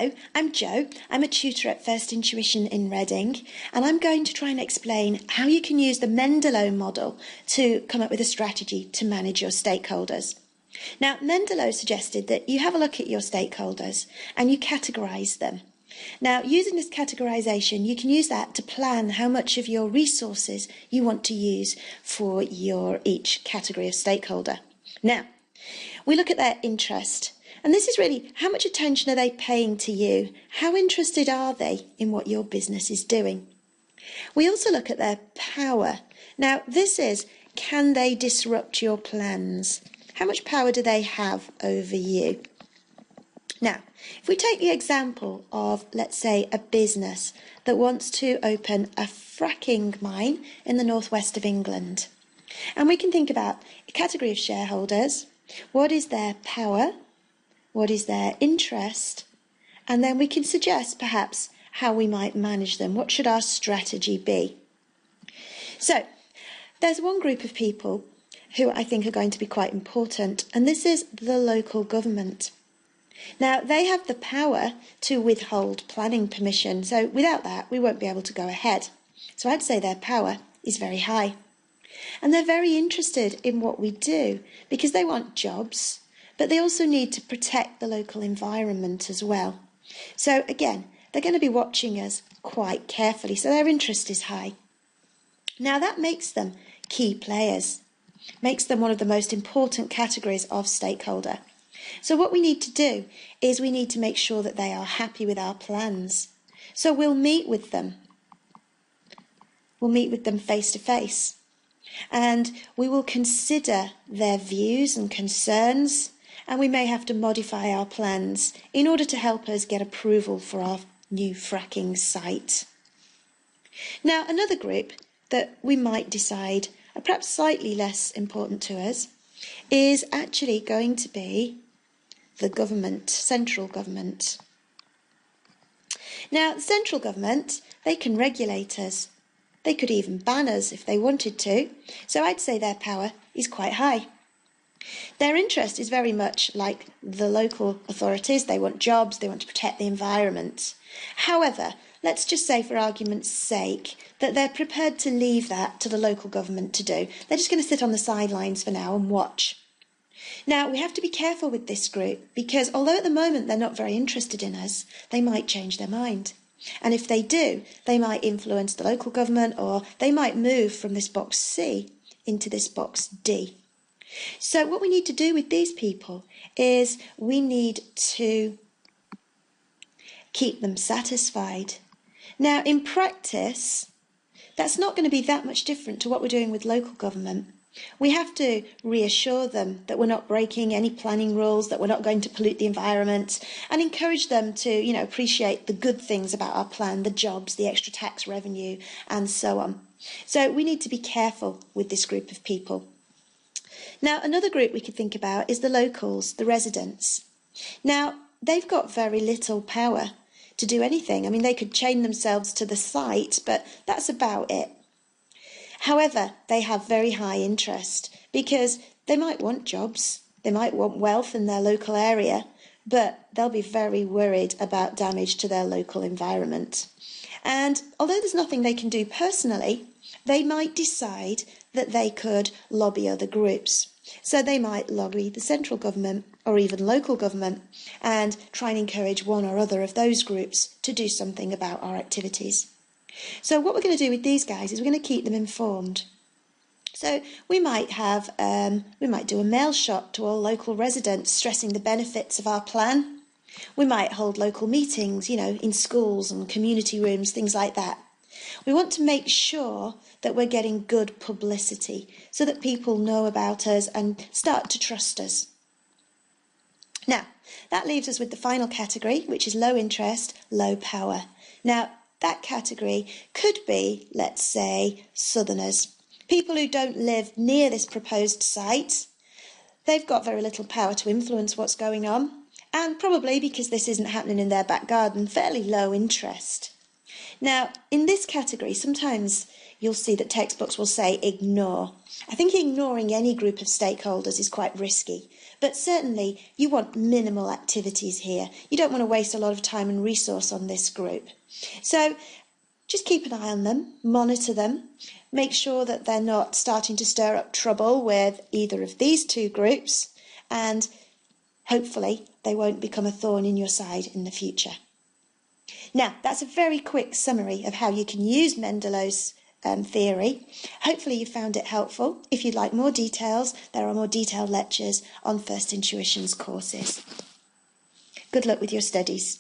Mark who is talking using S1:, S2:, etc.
S1: Hello, I'm Jo. I'm a tutor at First Intuition in Reading, and I'm going to try and explain how you can use the Mendelow model to come up with a strategy to manage your stakeholders. Now, Mendelow suggested that you have a look at your stakeholders and you categorise them. Now, using this categorisation, you can use that to plan how much of your resources you want to use for each category of stakeholder. Now, we look at their interest. And this is really, how much attention are they paying to you? How interested are they in what your business is doing? We also look at their power. Now, this is, can they disrupt your plans? How much power do they have over you? Now, if we take the example of, let's say, a business that wants to open a fracking mine in the northwest of England, and we can think about a category of shareholders, what is their power? What is their interest, and then we can suggest perhaps how we might manage them. What should our strategy be? So there's one group of people who I think are going to be quite important, and this is the local government. Now, they have the power to withhold planning permission, so without that we won't be able to go ahead. So I'd say their power is very high. And they're very interested in what we do because they want jobs, but they also need to protect the local environment as well. So again, they're going to be watching us quite carefully, so their interest is high. Now that makes them key players, makes them one of the most important categories of stakeholder. So what we need to do is we need to make sure that they are happy with our plans. So we'll meet with them. We'll meet with them face to face, and we will consider their views and concerns, and we may have to modify our plans in order to help us get approval for our new fracking site. Now, another group that we might decide are perhaps slightly less important to us is actually going to be the government, central government. Now, the central government, they can regulate us. They could even ban us if they wanted to, so I'd say their power is quite high. Their interest is very much like the local authorities. They want jobs, they want to protect the environment. However, let's just say for argument's sake that they're prepared to leave that to the local government to do. They're just going to sit on the sidelines for now and watch. Now, we have to be careful with this group because although at the moment they're not very interested in us, they might change their mind. And if they do, they might influence the local government, or they might move from this box C into this box D. So what we need to do with these people is we need to keep them satisfied. Now, in practice, that's not going to be that much different to what we're doing with local government. We have to reassure them that we're not breaking any planning rules, that we're not going to pollute the environment, and encourage them to, appreciate the good things about our plan, the jobs, the extra tax revenue, and so on. So we need to be careful with this group of people. Now, another group we could think about is the locals, the residents. Now, they've got very little power to do anything. I mean, they could chain themselves to the site, but that's about it. However, they have very high interest because they might want jobs, they might want wealth in their local area, but they'll be very worried about damage to their local environment. And although there's nothing they can do personally, they might decide that they could lobby other groups. So they might lobby the central government or even local government and try and encourage one or other of those groups to do something about our activities. So what we're going to do with these guys is we're going to keep them informed. So we might do a mail shot to all local residents stressing the benefits of our plan. We might hold local meetings, in schools and community rooms, things like that. We want to make sure that we're getting good publicity so that people know about us and start to trust us. Now, that leaves us with the final category, which is low interest, low power. Now, that category could be, let's say, southerners, people who don't live near this proposed site. They've got very little power to influence what's going on, and probably because this isn't happening in their back garden, fairly low interest. Now, in this category, sometimes you'll see that textbooks will say ignore. I think ignoring any group of stakeholders is quite risky, but certainly you want minimal activities here. You don't want to waste a lot of time and resource on this group. So just keep an eye on them, monitor them, make sure that they're not starting to stir up trouble with either of these two groups, and hopefully they won't become a thorn in your side in the future. Now, that's a very quick summary of how you can use Mendelow's theory. Hopefully you found it helpful. If you'd like more details, there are more detailed lectures on First Intuitions courses. Good luck with your studies.